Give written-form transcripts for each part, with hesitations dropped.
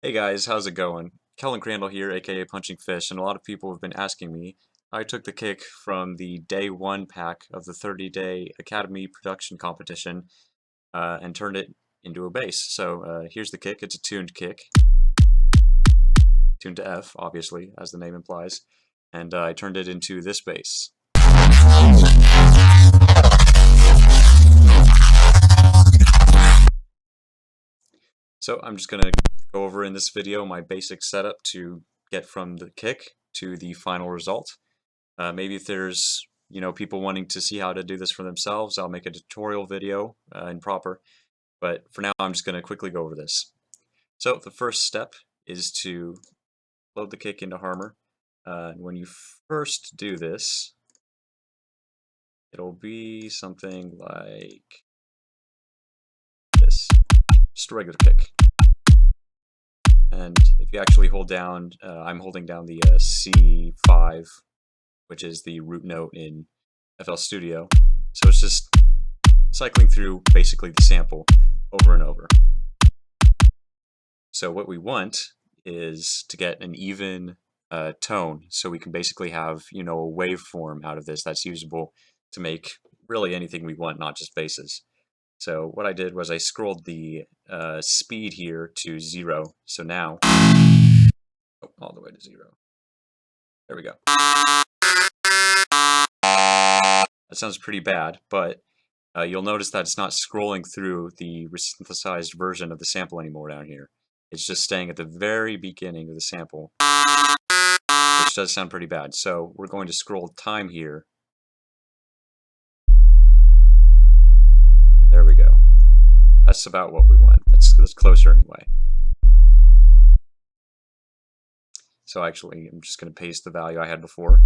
Hey guys, how's it going? Kellen Crandall here, aka Punching Fish, and a lot of people have been asking me how I took the kick from the day one pack of the 30-day Academy production competition and turned it into a bass. So here's the kick. It's a tuned kick, tuned to F, obviously, as the name implies, and I turned it into this bass. So I'm just going to go over in this video my basic setup to get from the kick to the final result. Maybe if there's people wanting to see how to do this for themselves, I'll make a tutorial video in proper. But for now, I'm just going to quickly go over this. So the first step is to load the kick into Harmor. And when you first do this, it'll be something like this, just a regular kick. And if you actually hold down, I'm holding down the C5, which is the root note in FL Studio. So it's just cycling through basically the sample over and over. So what we want is to get an even tone, so we can basically have a waveform out of this that's usable to make really anything we want, not just basses. So what I did was I scrolled the speed here to 0. So now, all the way to 0. There we go. That sounds pretty bad, but you'll notice that it's not scrolling through the resynthesized version of the sample anymore down here. It's just staying at the very beginning of the sample, which does sound pretty bad. So we're going to scroll time here. There we go. That's about what we want. That's closer anyway. So actually, I'm just going to paste the value I had before.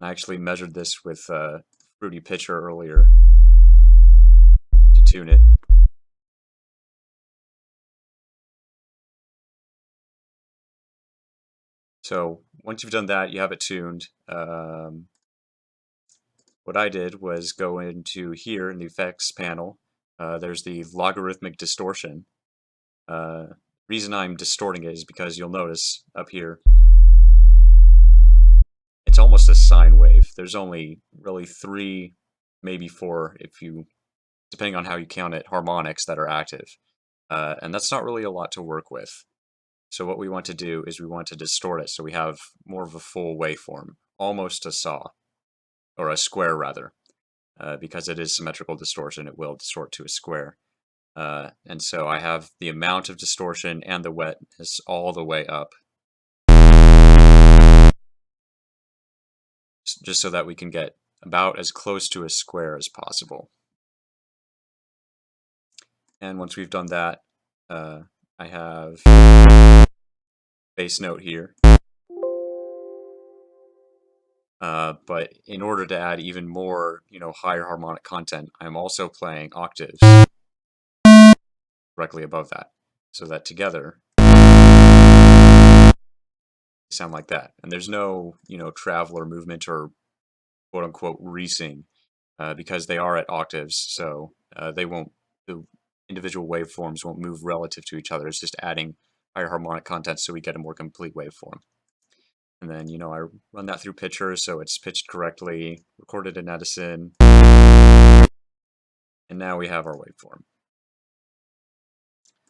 I actually measured this with Fruity Pitcher earlier to tune it. So once you've done that, you have it tuned. What I did was go into here in the effects panel. There's the logarithmic distortion. Reason I'm distorting it is because you'll notice up here it's almost a sine wave. There's only really 3, maybe 4, depending on how you count it, harmonics that are active. And that's not really a lot to work with. So what we want to do is we want to distort it so we have more of a full waveform, almost a saw, or a square rather. Because it is symmetrical distortion, it will distort to a square. And so I have the amount of distortion and the wetness all the way up, just so that we can get about as close to a square as possible. And once we've done that, I have bass note here. But in order to add even more, higher harmonic content, I'm also playing octaves directly above that, so that together sound like that. And there's no, traveler movement or quote-unquote resync because they are at octaves, so the individual waveforms won't move relative to each other. It's just adding higher harmonic content so we get a more complete waveform. And then, I run that through Pitcher so it's pitched correctly, recorded in Edison, and now we have our waveform.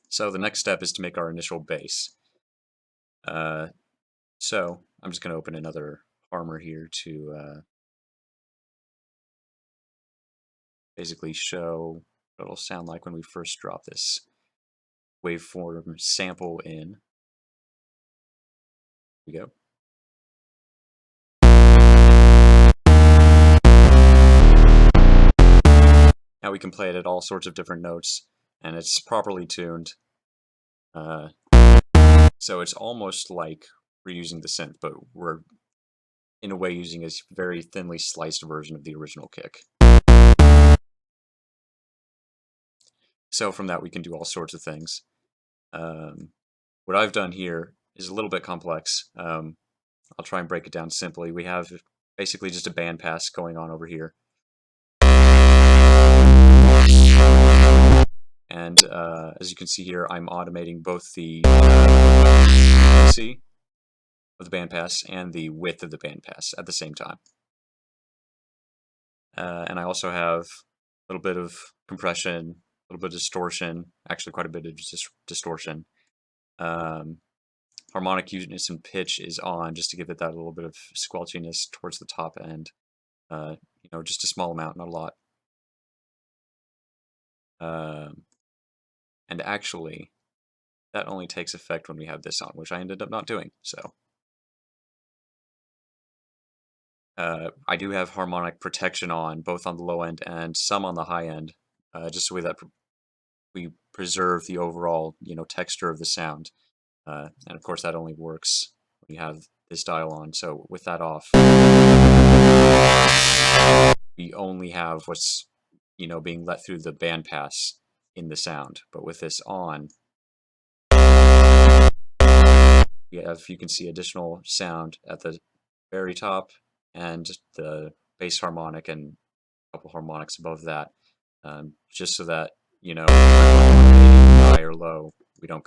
So the next step is to make our initial bass. So I'm just going to open another Harmor here to basically show what it'll sound like when we first drop this waveform sample in. Here we go. Now we can play it at all sorts of different notes, and it's properly tuned. So it's almost like we're using the synth, but we're in a way using a very thinly sliced version of the original kick. So from that we can do all sorts of things. What I've done here is a little bit complex. I'll try and break it down simply. We have basically just a bandpass going on over here. And as you can see here, I'm automating both the frequency of the bandpass and the width of the bandpass at the same time. And I also have a little bit of compression, a little bit of distortion, actually quite a bit of distortion. Harmonic unison pitch is on just to give it that little bit of squelchiness towards the top end. Just a small amount, not a lot. And actually, that only takes effect when we have this on, which I ended up not doing. So I do have harmonic protection on, both on the low end and some on the high end, just so that we preserve the overall, texture of the sound. And of course, that only works when you have this dial on. So with that off, we only have what's, being let through the bandpass in the sound. But with this on, you can see additional sound at the very top and the bass harmonic and a couple harmonics above that, just so that, high or low, we don't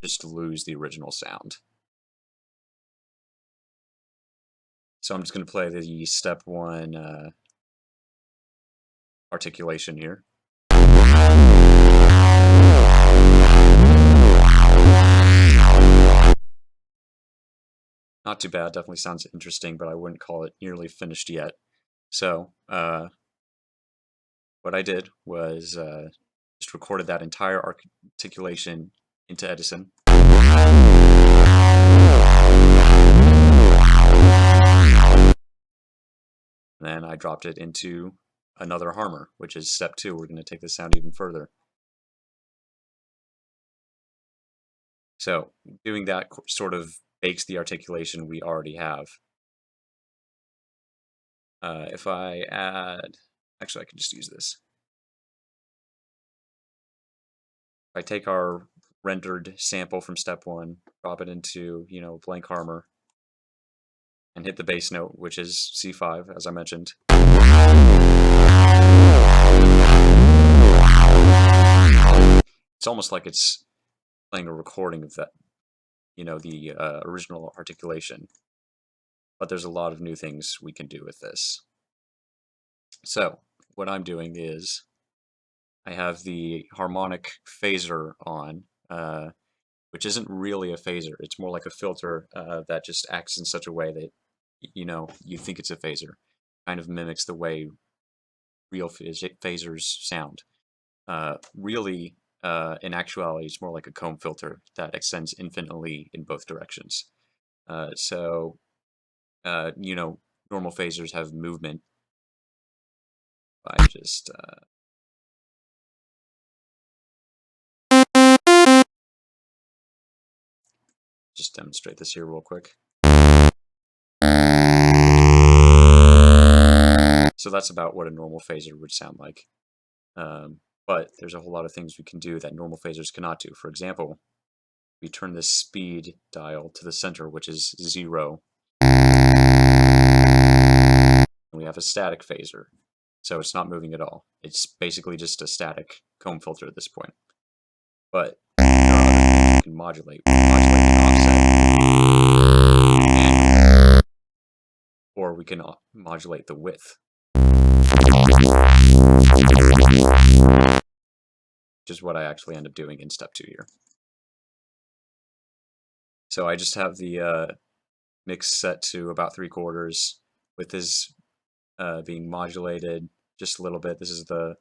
just lose the original sound. So I'm just going to play the step 1 articulation here. Not too bad, definitely sounds interesting, but I wouldn't call it nearly finished yet. So what I did was just recorded that entire articulation into Edison. Then I dropped it into another harmor, which is step 2. We're going to take the sound even further. So doing that sort of bakes the articulation we already have. If I add, actually I can just use this. If I take our rendered sample from step 1, drop it into, blank harmor, and hit the bass note, which is C5, as I mentioned. It's almost like it's playing a recording of that, the original articulation. But there's a lot of new things we can do with this. So what I'm doing is I have the harmonic phaser on, which isn't really a phaser. It's more like a filter that just acts in such a way that, you think it's a phaser. Kind of mimics the way real phasers sound. Really, in actuality, it's more like a comb filter that extends infinitely in both directions. Normal phasers have movement. I just demonstrate this here real quick. So that's about what a normal phaser would sound like. But there's a whole lot of things we can do that normal phasers cannot do. For example, we turn this speed dial to the center, which is 0. And we have a static phaser. So it's not moving at all. It's basically just a static comb filter at this point. But there are other things you can modulate. Modulate the offset, or we can modulate the width, which is what I actually end up doing in step 2 here. So I just have the mix set to about 3/4, with this being modulated just a little bit. This is the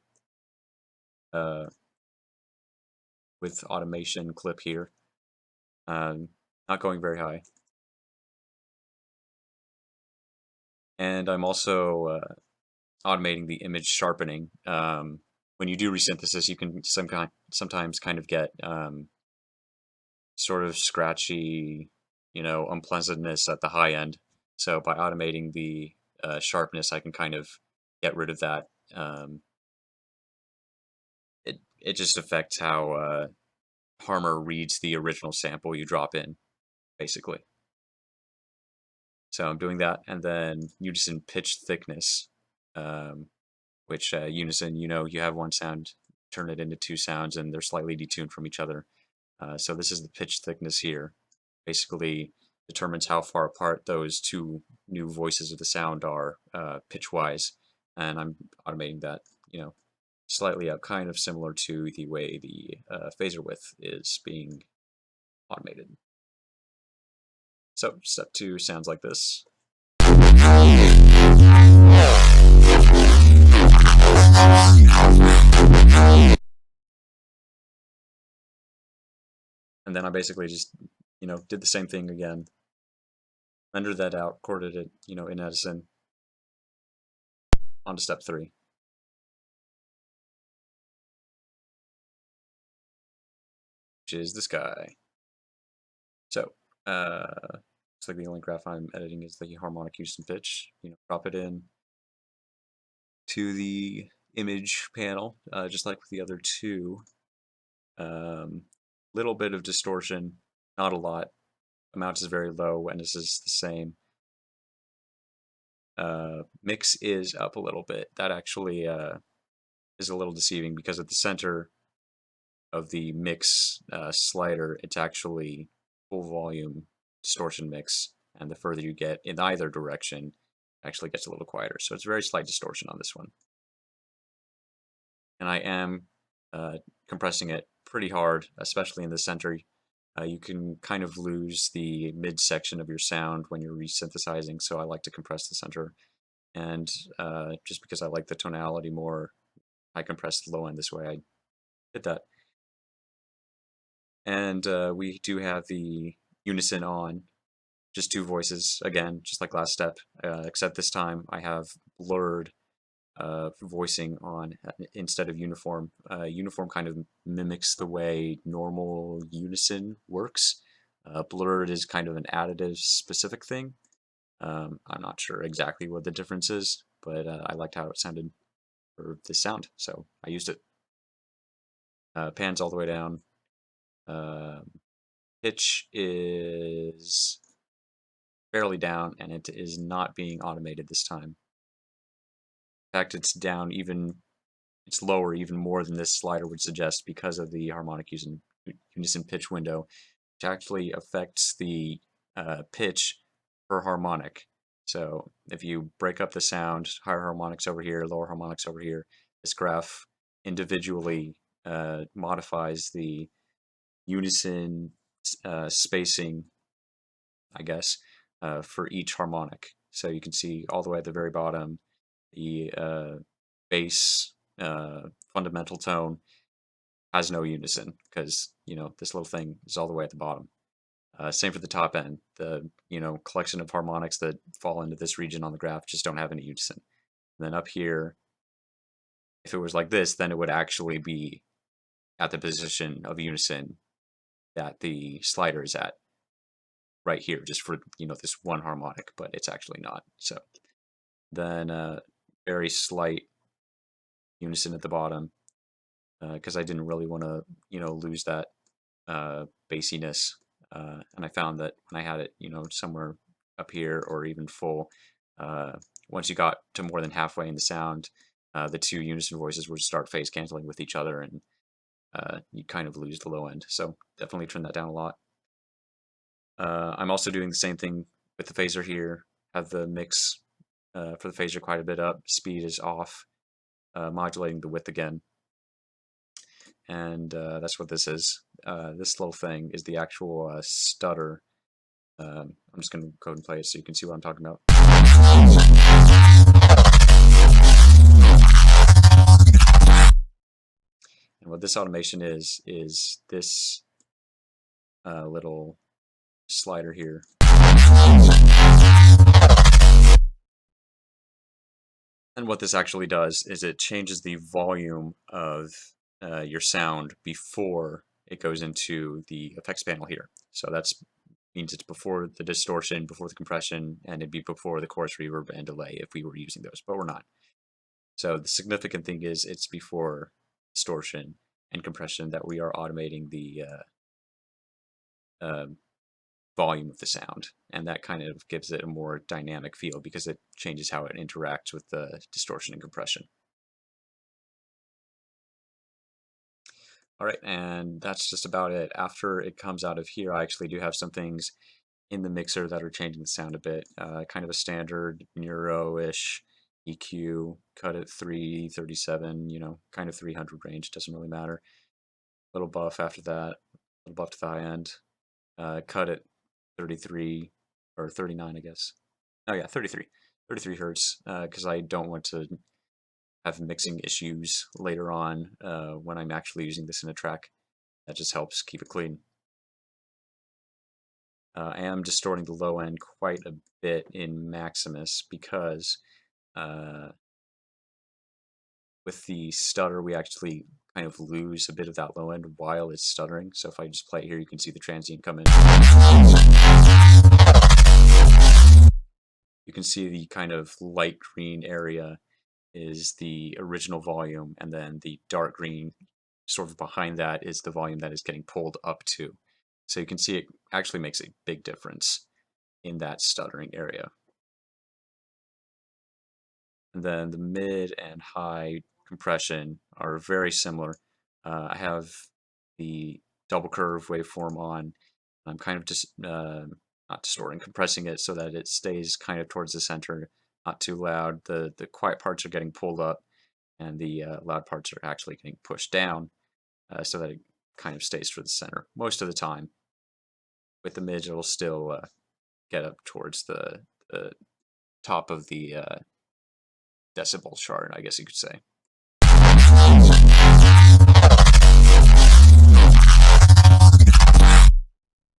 with automation clip here. Not going very high. And I'm also automating the image sharpening. When you do resynthesis, you can sometimes kind of get sort of scratchy, unpleasantness at the high end. So by automating the sharpness, I can kind of get rid of that. It just affects how harmor reads the original sample you drop in, basically. So I'm doing that, and then unison pitch thickness. which unison, you have one sound, turn it into two sounds, and they're slightly detuned from each other. So this is the pitch thickness here. Basically determines how far apart those two new voices of the sound are pitch-wise, and I'm automating that, slightly up, kind of similar to the way the phaser width is being automated. So step 2 sounds like this. And then I basically just, did the same thing again. Rendered that out, recorded it, in Edison. On to step 3. Which is this guy. So, looks like the only graph I'm editing is the harmonic Houston pitch. Drop it in to the image panel, just like with the other two. Little bit of distortion, not a lot. Amount is very low, and this is the same. Mix is up a little bit. That actually is a little deceiving because at the center of the mix slider, it's actually full volume distortion mix, and the further you get in either direction, it actually gets a little quieter. So it's very slight distortion on this one. And I am compressing it pretty hard, especially in the center. You can kind of lose the midsection of your sound when you're resynthesizing, so I like to compress the center. And just because I like the tonality more, I compress the low end this way. I did that. And we do have the unison on, just two voices, again, just like last step, except this time I have blurred voicing on instead of uniform. Uniform kind of mimics the way normal unison works. Blurred is kind of an additive specific thing. I'm not sure exactly what the difference is, but I liked how it sounded for this sound, so I used it. Pans all the way down. Pitch is fairly down, and it is not being automated this time. In fact, it's down it's lower even more than this slider would suggest because of the harmonic unison pitch window, which actually affects the pitch per harmonic. So if you break up the sound, higher harmonics over here, lower harmonics over here, this graph individually modifies the unison spacing, I guess, for each harmonic. So you can see all the way at the very bottom, the bass fundamental tone has no unison because this little thing is all the way at the bottom. Same for the top end. The collection of harmonics that fall into this region on the graph just don't have any unison. And then up here, if it was like this, then it would actually be at the position of unison that the slider is at right here, just for this one harmonic, but it's actually not. So then very slight unison at the bottom because I didn't really want to lose that bassiness, and I found that when I had it somewhere up here or even full, once you got to more than halfway in the sound, the two unison voices would start phase canceling with each other, and you kind of lose the low end. So definitely turn that down a lot. I'm also doing the same thing with the phaser here. Have the mix for the phaser quite a bit up. Speed is off, modulating the width again. And that's what this is. This little thing is the actual stutter. I'm just going to go ahead and play it so you can see what I'm talking about. And what this automation is this little slider here. And what this actually does is it changes the volume of your sound before it goes into the effects panel here. So that means it's before the distortion, before the compression, and it'd be before the chorus reverb and delay if we were using those, but we're not. So the significant thing is it's before distortion and compression that we are automating the volume of the sound, and that kind of gives it a more dynamic feel because it changes how it interacts with the distortion and compression. Alright, and that's just about it. After it comes out of here, I actually do have some things in the mixer that are changing the sound a bit. Kind of a standard neuro-ish EQ, cut at 337, kind of 300 range, doesn't really matter. Little buff after that, little buff to the high end. Cut at 33 or 39, I guess. Oh yeah, 33 hertz, because I don't want to have mixing issues later on when I'm actually using this in a track. That just helps keep it clean. I am distorting the low end quite a bit in Maximus because with the stutter we actually kind of lose a bit of that low end while it's stuttering. So if I just play it here, you can see the transient come in. You can see the kind of light green area is the original volume, and then the dark green sort of behind that is the volume that is getting pulled up to. So you can see it actually makes a big difference in that stuttering area. And then the mid and high compression are very similar. I have the double curve waveform on. I'm kind of just not distorting, compressing it so that it stays kind of towards the center, not too loud. The quiet parts are getting pulled up, and the loud parts are actually getting pushed down, so that it kind of stays for the center most of the time. With the mid, it'll still get up towards the top of the decibel chart, I guess you could say.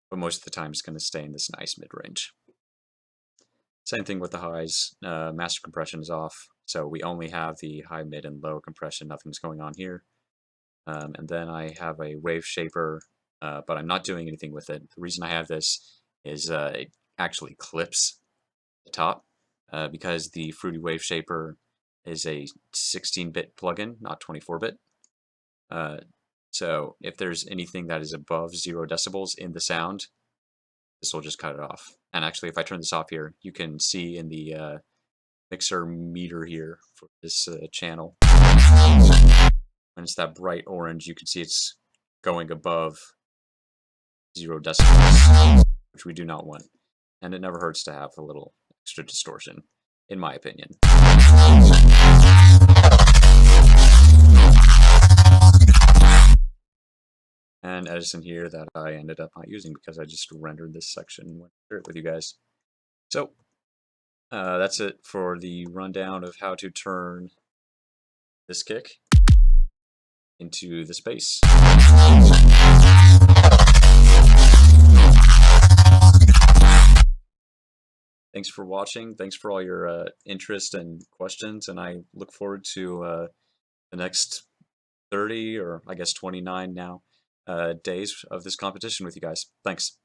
But most of the time it's going to stay in this nice mid-range. Same thing with the highs. Master compression is off, so we only have the high, mid, and low compression. Nothing's going on here. And then I have a wave shaper, but I'm not doing anything with it. The reason I have this is it actually clips the top because the Fruity Wave Shaper is a 16-bit plugin, not 24-bit. So if there's anything that is above 0 decibels in the sound, this will just cut it off. And actually, if I turn this off here, you can see in the mixer meter here for this channel, when it's that bright orange, you can see it's going above 0 decibels, which we do not want. And it never hurts to have a little extra distortion, in my opinion. And Edison here that I ended up not using because I just rendered this section and went through it with you guys. So that's it for the rundown of how to turn this kick into the space. Thanks for watching. Thanks for all your interest and questions, and I look forward to the next 30, or I guess 29 now, days of this competition with you guys. Thanks.